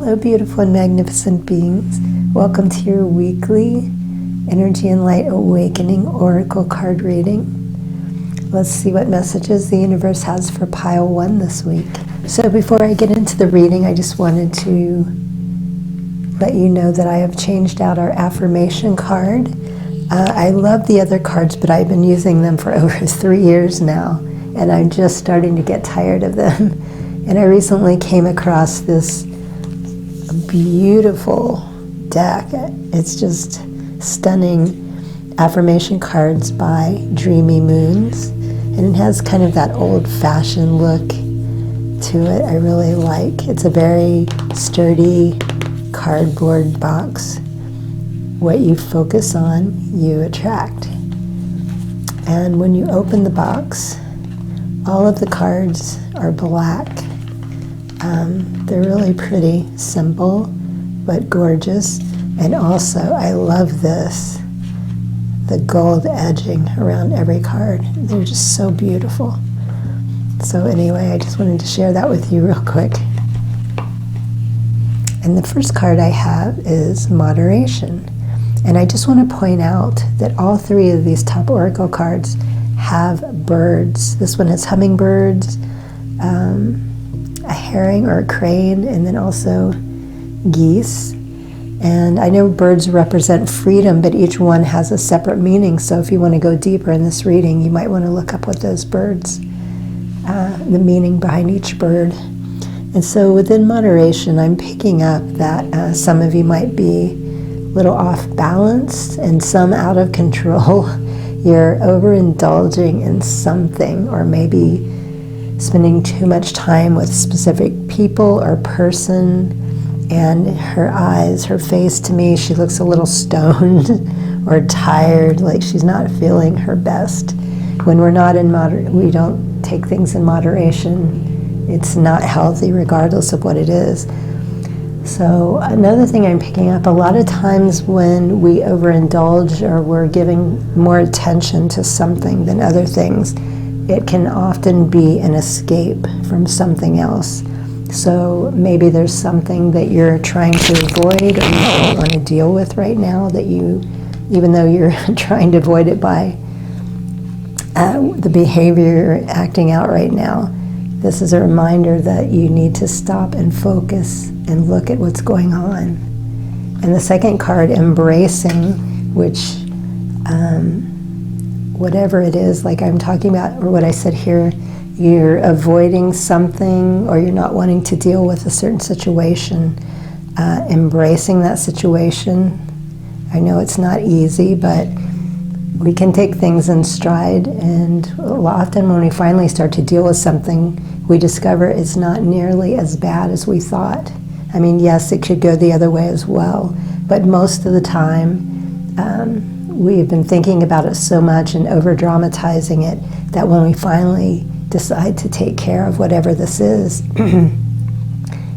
Hello, beautiful and magnificent beings. Welcome to your weekly Energy and Light Awakening Oracle card reading. Let's see what messages the universe has for pile 1 this week. So before I get into the reading, I just wanted to let you know that I have changed out our affirmation card. I love the other cards, but I've been using them for over 3 years now, and I'm just starting to get tired of them. And I recently came across this beautiful deck. It's just stunning affirmation cards by Dreamy Moons, and it has kind of that old-fashioned look to it I really like. It's a very sturdy cardboard box. What you focus on, you attract. And when you open the box, all of the cards are black. They're really pretty, simple, but gorgeous. And also, I love this, the gold edging around every card. They're just so beautiful. So anyway, I just wanted to share that with you real quick. And the first card I have is Moderation. And I just want to point out that all 3 of these top oracle cards have birds. This one has hummingbirds, a herring or a crane, and then also geese. And I know birds represent freedom, but each one has a separate meaning. So if you want to go deeper in this reading, you might want to look up what those birds, the meaning behind each bird. And so within moderation, I'm picking up that some of you might be a little off balance and some out of control. You're overindulging in something, or maybe spending too much time with specific people or person. And her eyes, her face, to me, she looks a little stoned or tired, like she's not feeling her best. When we're not in we don't take things in moderation. It's not healthy regardless of what it is. So another thing I'm picking up, a lot of times when we overindulge or we're giving more attention to something than other things, it can often be an escape from something else. So maybe there's something that you're trying to avoid or you don't want to deal with right now, that you, even though you're trying to avoid it by the behavior you're acting out right now, this is a reminder that you need to stop and focus and look at what's going on. And the second card, Embracing, which whatever it is, like I'm talking about, or what I said here, you're avoiding something or you're not wanting to deal with a certain situation, embracing that situation. I know it's not easy, but we can take things in stride, and often when we finally start to deal with something, we discover it's not nearly as bad as we thought. I mean, yes, it could go the other way as well, but most of the time, we've been thinking about it so much and over-dramatizing it that when we finally decide to take care of whatever this is,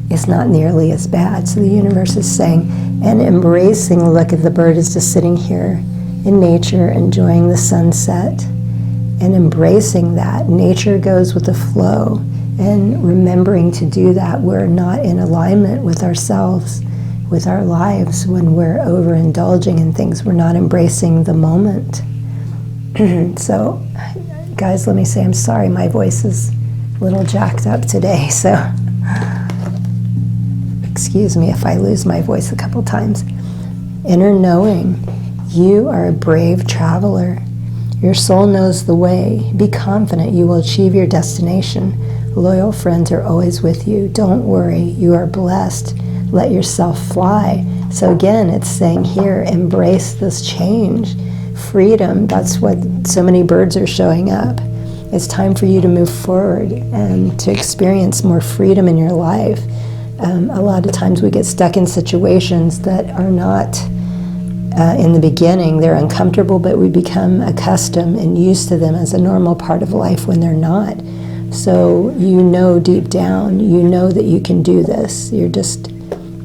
it's not nearly as bad. So the universe is saying, and embracing, look at the bird is just sitting here in nature, enjoying the sunset, and embracing that. Nature goes with the flow, and remembering to do that, we're not in alignment with ourselves, with our lives, when we're overindulging in things. We're not embracing the moment. So, guys, let me say I'm sorry, my voice is a little jacked up today, so excuse me if I lose my voice a couple times. Inner knowing, you are a brave traveler. Your soul knows the way. Be confident you will achieve your destination. Loyal friends are always with you. Don't worry, you are blessed. Let yourself fly. So again, it's saying here, embrace this change. Freedom, that's what so many birds are showing up. It's time for you to move forward and to experience more freedom in your life. A lot of times we get stuck in situations that are not, in the beginning, they're uncomfortable, but we become accustomed and used to them as a normal part of life when they're not. So you know deep down, you know that you can do this. You're just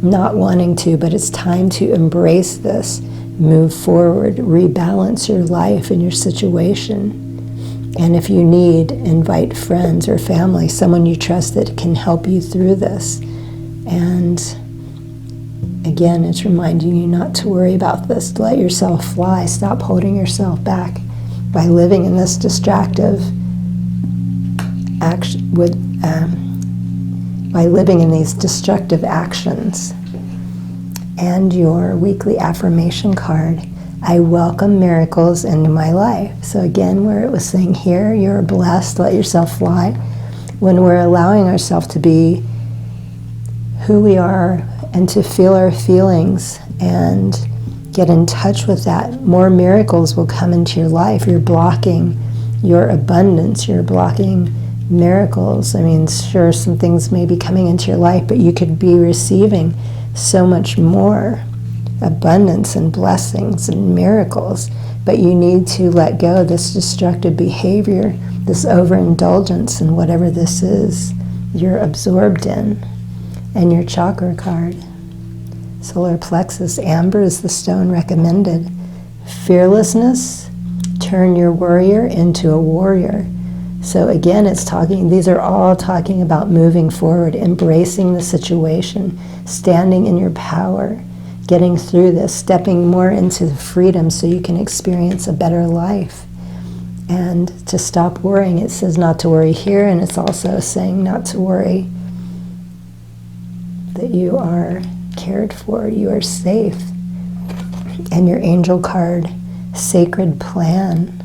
not wanting to, but it's time to embrace this. Move forward, rebalance your life and your situation. And if you need, invite friends or family, someone you trust that can help you through this. And Again, it's reminding you not to worry about this. To let yourself fly. Stop holding yourself back by living in this distractive action, by living in these destructive actions. And your weekly affirmation card, I welcome miracles into my life. So again, where it was saying here, you're blessed, let yourself fly. When we're allowing ourselves to be who we are and to feel our feelings and get in touch with that, more miracles will come into your life. You're blocking your abundance. You're blocking miracles. I mean, sure, some things may be coming into your life, but you could be receiving so much more abundance and blessings and miracles. But you need to let go of this destructive behavior, this overindulgence in whatever this is you're absorbed in. And your chakra card, solar plexus, amber is the stone recommended. Fearlessness, turn your worrier into a warrior. So again, these are all talking about moving forward, embracing the situation, standing in your power, getting through this, stepping more into the freedom so you can experience a better life. And to stop worrying, it says not to worry here, and it's also saying not to worry that you are cared for, you are safe. And your angel card, sacred plan.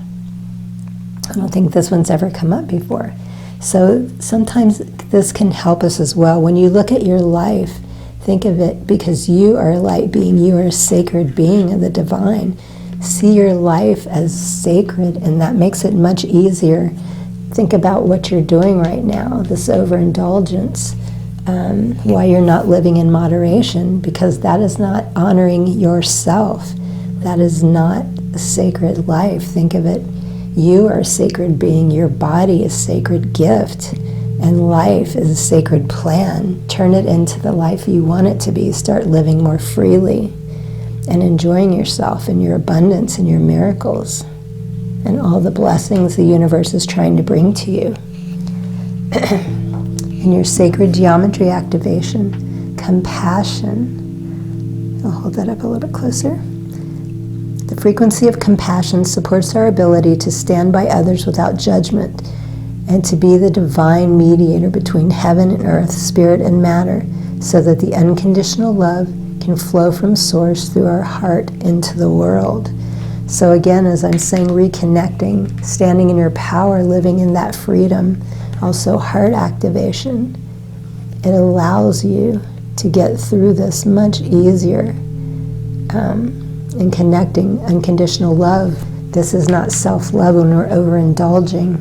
I don't think this one's ever come up before. So sometimes this can help us as well. When you look at your life, think of it, because you are a light being, you are a sacred being of the divine. See your life as sacred, and that makes it much easier. Think about what you're doing right now, this overindulgence. Why you're not living in moderation, because that is not honoring yourself. That is not a sacred life. Think of it. You are a sacred being. Your body is a sacred gift. And life is a sacred plan. Turn it into the life you want it to be. Start living more freely and enjoying yourself and your abundance and your miracles and all the blessings the universe is trying to bring to you. In your sacred geometry activation, compassion. I'll hold that up a little bit closer. The frequency of compassion supports our ability to stand by others without judgment and to be the divine mediator between heaven and earth, spirit and matter, so that the unconditional love can flow from source through our heart into the world. So again, as I'm saying, reconnecting, standing in your power, living in that freedom. Also heart activation. It allows you to get through this much easier in connecting unconditional love. This is not self-love when we're overindulging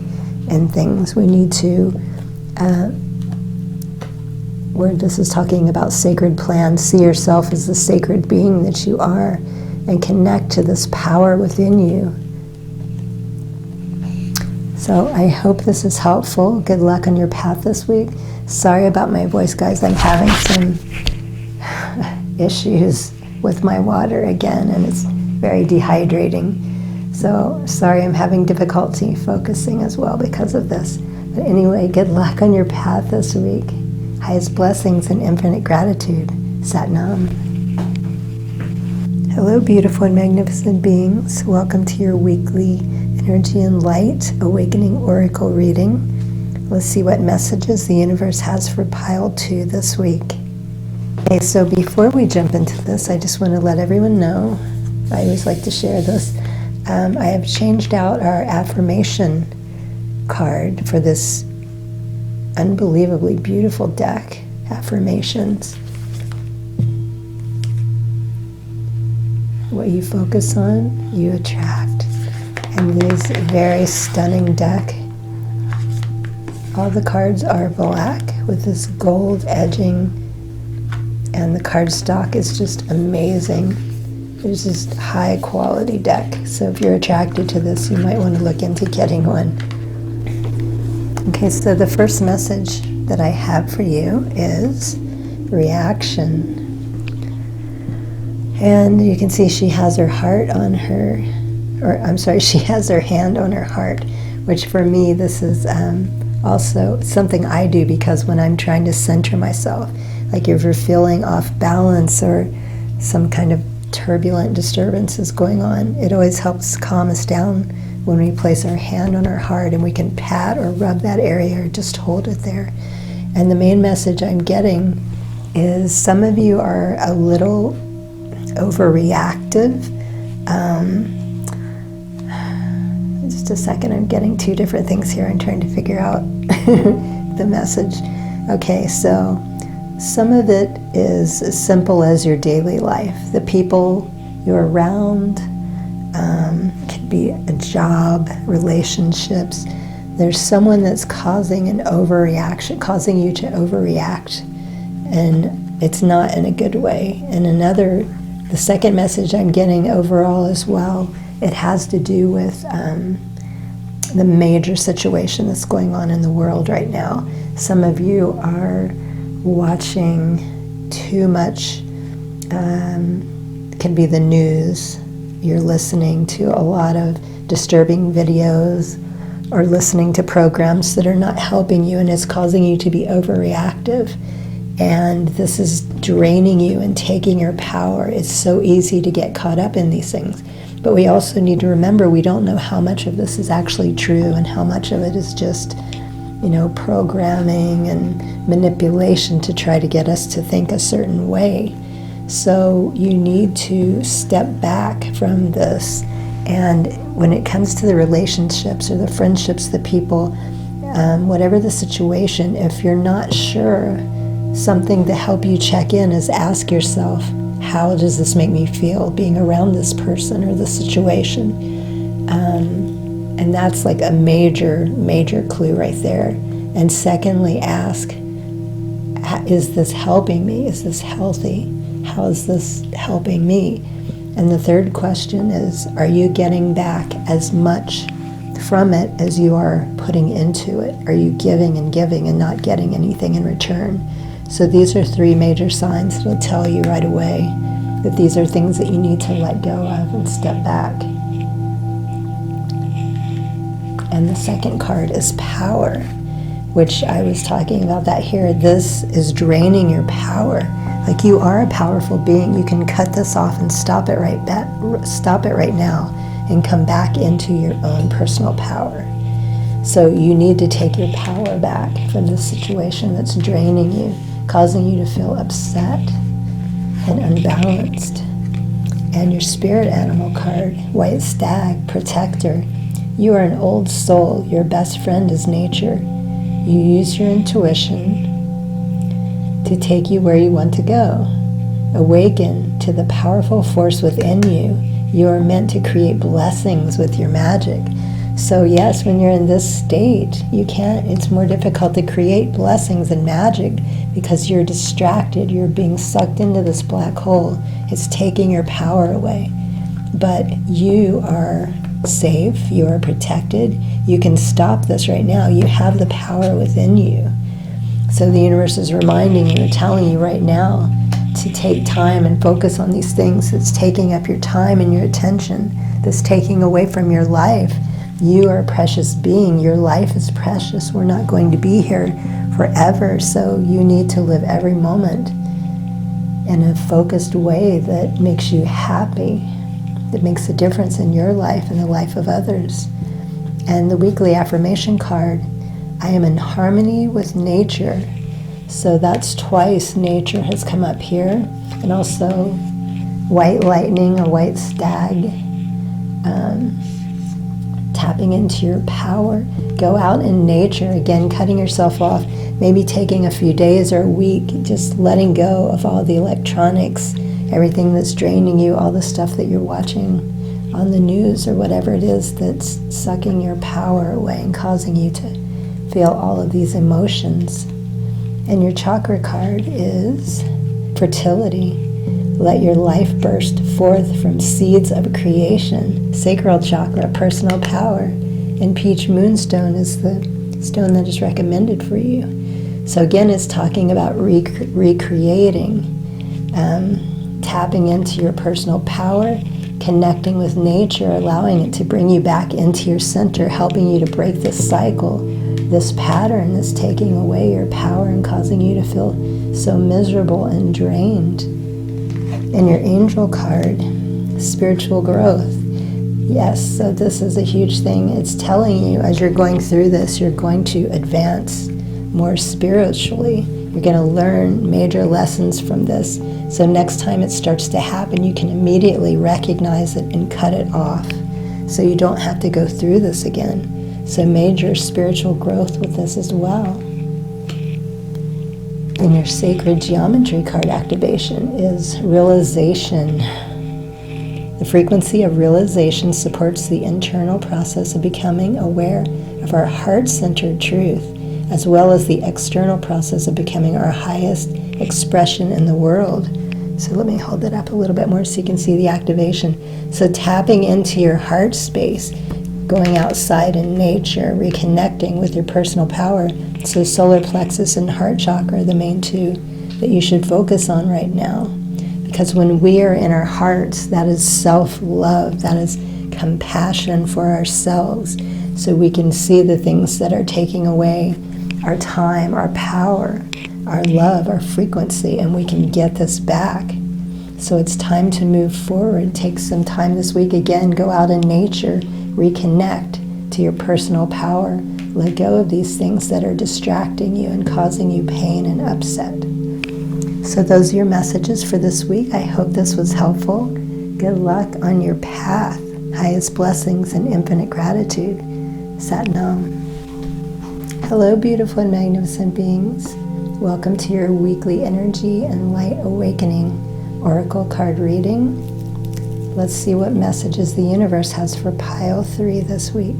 in things. We need to, where this is talking about sacred plan, see yourself as the sacred being that you are and connect to this power within you. So I hope this is helpful. Good luck on your path this week. Sorry about my voice, guys. I'm having some issues with my water again, and it's very dehydrating. So sorry, I'm having difficulty focusing as well because of this. But anyway, good luck on your path this week. Highest blessings and infinite gratitude. Sat Nam. Hello, beautiful and magnificent beings. Welcome to your weekly Energy and Light Awakening Oracle reading. Let's see what messages the universe has for pile 2 this week. Okay, so before we jump into this, I just want to let everyone know, I always like to share this, I have changed out our affirmation card for this unbelievably beautiful deck, affirmations. What you focus on, you attract. And this very stunning deck. All the cards are black with this gold edging, and the cardstock is just amazing. It's just high quality deck. So if you're attracted to this, you might want to look into getting one. Okay, so the first message that I have for you is reaction. And you can see she has her heart on her, she has her hand on her heart, which for me, this is also something I do, because when I'm trying to center myself, like if you're feeling off balance or some kind of turbulent disturbance is going on. It always helps calm us down when we place our hand on our heart and we can pat or rub that area or just hold it there. And the main message I'm getting is some of you are a little overreactive. Just a second, I'm getting two different things here. I'm trying to figure out the message. Okay, so some of it is as simple as your daily life. The people you're around, could be a job, relationships. There's someone that's causing an overreaction, causing you to overreact, and it's not in a good way. And the second message I'm getting overall as well, it has to do with the major situation that's going on in the world right now. Some of you are watching too much, can be the news. You're listening to a lot of disturbing videos or listening to programs that are not helping you, and it's causing you to be overreactive. And this is draining you and taking your power. It's so easy to get caught up in these things. But we also need to remember we don't know how much of this is actually true and how much of it is just, programming and manipulation to try to get us to think a certain way. So you need to step back from this. And when it comes to the relationships or the friendships, the people, whatever the situation, if you're not sure, something to help you check in is ask yourself, how does this make me feel being around this person or this situation? And that's like a major, major clue right there. And secondly, ask, is this helping me? Is this healthy? How is this helping me? And the third question is, are you getting back as much from it as you are putting into it? Are you giving and not getting anything in return? So these are three major signs that will tell you right away that these are things that you need to let go of and step back. And the second card is power, which I was talking about that here. This is draining your power. Like, you are a powerful being. You can cut this off and stop it right now and come back into your own personal power. So you need to take your power back from this situation that's draining you, causing you to feel upset and unbalanced. And your spirit animal card, white stag, protector. You are an old soul. Your best friend is nature. You use your intuition to take you where you want to go. Awaken to the powerful force within you. You are meant to create blessings with your magic. So yes, when you're in this state, it's more difficult to create blessings and magic because you're distracted. You're being sucked into this black hole. It's taking your power away. But you are safe. You are protected. You can stop this right now. You have the power within you. So the universe is reminding you, telling you right now to take time and focus on these things that's taking up your time and your attention, that's taking away from your life. You are a precious being. Your life is precious. We're not going to be here forever, so you need to live every moment in a focused way that makes you happy, that makes a difference in your life and the life of others. And the weekly affirmation card, I am in harmony with nature. So that's twice nature has come up here. And also white lightning or white stag, tapping into your power. Go out in nature, again, cutting yourself off, maybe taking a few days or a week, just letting go of all the electronics, everything that's draining you, all the stuff that you're watching on the news or whatever it is that's sucking your power away and causing you to feel all of these emotions. And your chakra card is fertility. Let your life burst forth from seeds of creation. Sacral chakra, personal power. And peach moonstone is the stone that is recommended for you. So again, it's talking about recreating, tapping into your personal power, connecting with nature, allowing it to bring you back into your center, helping you to break this cycle, this pattern that's taking away your power and causing you to feel so miserable and drained. And your angel card, spiritual growth. Yes, so this is a huge thing. It's telling you as you're going through this, you're going to advance more spiritually. You're going to learn major lessons from this. So next time it starts to happen, you can immediately recognize it and cut it off. So you don't have to go through this again. So major spiritual growth with this as well. And your sacred geometry card activation is realization. The frequency of realization supports the internal process of becoming aware of our heart-centered truth, as well as the external process of becoming our highest expression in the world. So let me hold it up a little bit more so you can see the activation. So tapping into your heart space, going outside in nature, reconnecting with your personal power. So solar plexus and heart chakra are the main two that you should focus on right now. Because when we are in our hearts, that is self-love, that is compassion for ourselves. So we can see the things that are taking away our time, our power, our love, our frequency, and we can get this back. So it's time to move forward. Take some time this week again, go out in nature, reconnect to your personal power. Let go of these things that are distracting you and causing you pain and upset. So those are your messages for this week. I hope this was helpful. Good luck on your path. Highest blessings and infinite gratitude. Sat Nam. Hello, beautiful and magnificent beings. Welcome to your weekly energy and light awakening oracle card reading. Let's see what messages the universe has for pile 3 this week.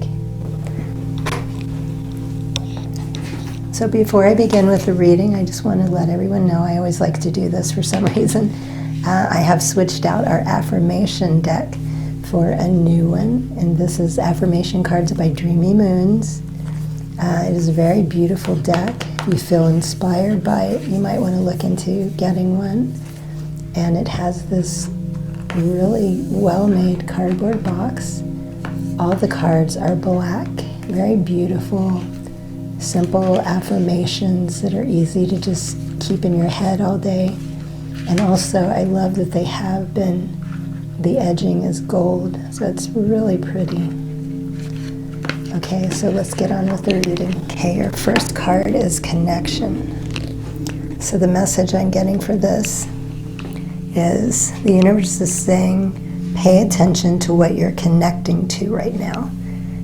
So before I begin with the reading, I just want to let everyone know, I always like to do this for some reason. I have switched out our affirmation deck for a new one, and this is Affirmation Cards by Dreamy Moons. It is a very beautiful deck. If you feel inspired by it, you might want to look into getting one. And it has this really well-made cardboard box. All the cards are black, very beautiful, simple affirmations that are easy to just keep in your head all day. And also, I love that they have the edging is gold, so it's really pretty. Okay, so let's get on with the reading. Okay, your first card is connection. So the message I'm getting for this is the universe is saying, pay attention to what you're connecting to right now.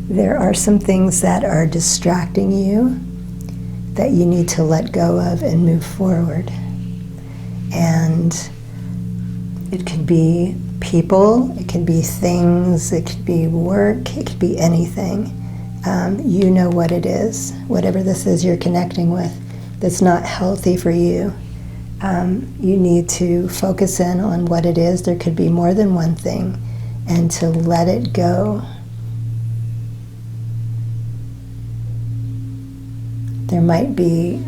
There are some things that are distracting you that you need to let go of and move forward. And it could be people, it could be things, it could be work, it could be anything. You know what it is, whatever this is you're connecting with that's not healthy for you. You need to focus in on what it is. There could be more than one thing, and to let it go. There might be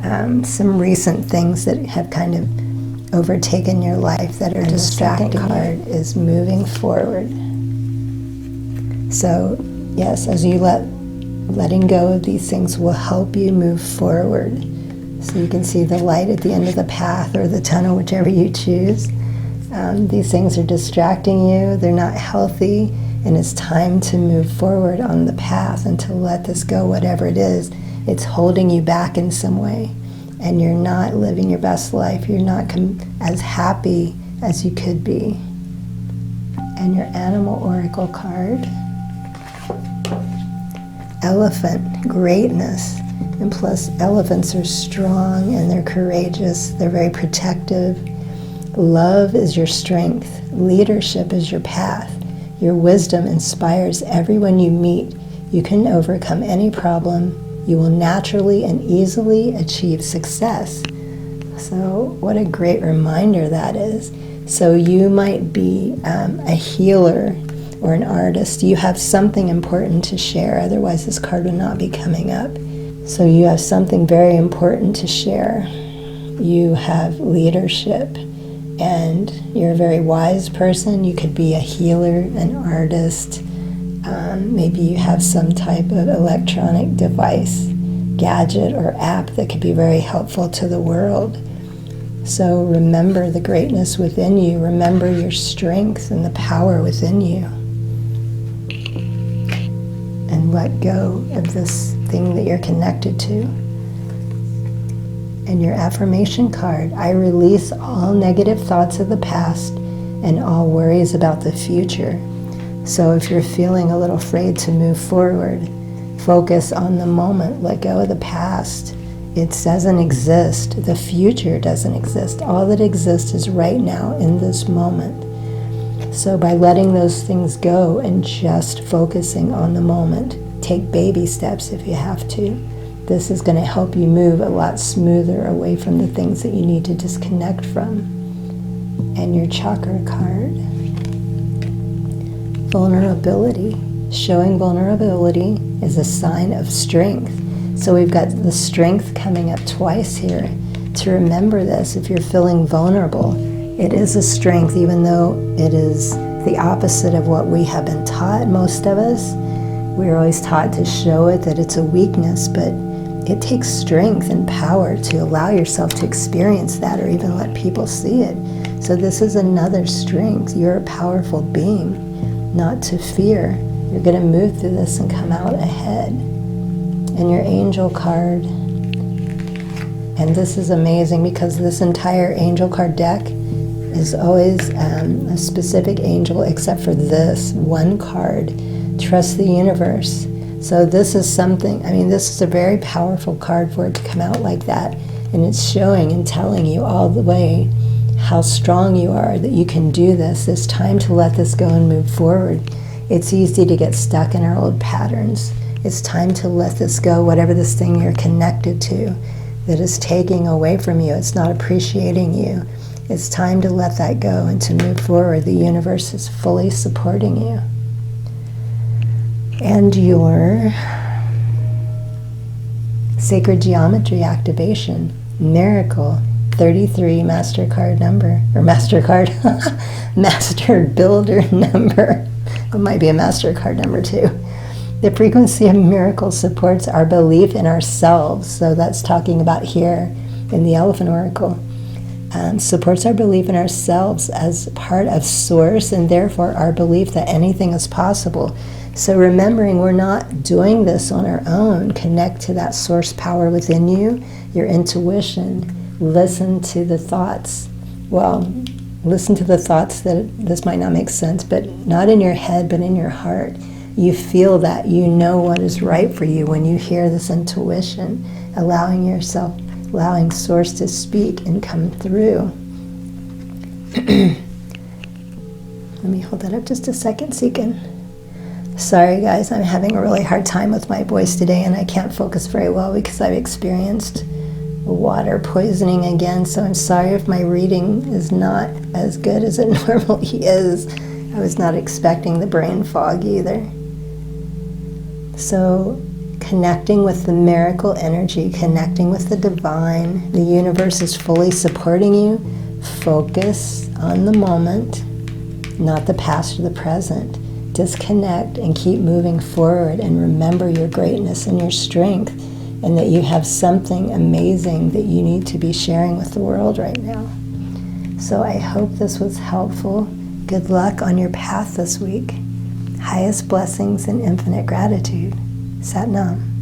some recent things that have kind of overtaken your life that are distracting. The second card is moving forward. So yes, as you letting go of these things will help you move forward. So you can see the light at the end of the path or the tunnel, whichever you choose. These things are distracting you, they're not healthy, and it's time to move forward on the path and to let this go, whatever it is. It's holding you back in some way, and you're not living your best life. You're not as happy as you could be. And your animal oracle card, elephant, greatness. And plus, elephants are strong and they're courageous. They're very protective. Love is your strength. Leadership is your path. Your wisdom inspires everyone you meet. You can overcome any problem. You will naturally and easily achieve success. So what a great reminder that is. So you might be a healer or an artist. You have something important to share, otherwise this card would not be coming up. So you have something very important to share. You have leadership, and you're a very wise person. You could be a healer, an artist. Maybe you have some type of electronic device, gadget or app that could be very helpful to the world. So remember the greatness within you. Remember your strength and the power within you. And let go of this thing that you're connected to. And your affirmation card, I release all negative thoughts of the past and all worries about the future. So if you're feeling a little afraid to move forward, focus on the moment, let go of the past. It doesn't exist. The future doesn't exist. All that exists is right now in this moment. So by letting those things go and just focusing on the moment, take baby steps if you have to. This is going to help you move a lot smoother away from the things that you need to disconnect from. And your chakra card. Vulnerability. Showing vulnerability is a sign of strength. So we've got the strength coming up twice here. To remember this, if you're feeling vulnerable, it is a strength, even though it is the opposite of what we have been taught, most of us. We're always taught to show it, that it's a weakness, but it takes strength and power to allow yourself to experience that or even let people see it. So this is another strength. You're a powerful being, not to fear. You're going to move through this and come out ahead. And your angel card. And this is amazing because this entire angel card deck is always a specific angel except for this one card. Trust the universe. So this is something, this is a very powerful card for it to come out like that. And it's showing and telling you all the way how strong you are, that you can do this. It's time to let this go and move forward. It's easy to get stuck in our old patterns. It's time to let this go, whatever this thing you're connected to that is taking away from you. It's not appreciating you. It's time to let that go and to move forward. The universe is fully supporting you. And your sacred geometry activation, miracle, 33 MasterCard number, or MasterCard, Master Builder number. It might be a MasterCard number too. The frequency of miracles supports our belief in ourselves. So that's talking about here in the Elephant Oracle. Supports our belief in ourselves as part of Source, and therefore our belief that anything is possible. So remembering we're not doing this on our own. Connect to that source power within you, your intuition. Listen to the thoughts. Well, listen to the thoughts that this might not make sense, but not in your head, but in your heart. You feel that, you know what is right for you when you hear this intuition, allowing yourself, allowing Source to speak and come through. Let me hold that up just a second so you can. Sorry guys, I'm having a really hard time with my voice today and I can't focus very well because I've experienced water poisoning again, so I'm sorry if my reading is not as good as it normally is. I was not expecting the brain fog either. So connecting with the miracle energy, connecting with the divine, the universe is fully supporting you. Focus on the moment, not the past or the present. Disconnect and keep moving forward and remember your greatness and your strength and that you have something amazing that you need to be sharing with the world right now. So I hope this was helpful. Good luck on your path this week. Highest blessings and infinite gratitude. Sat Nam.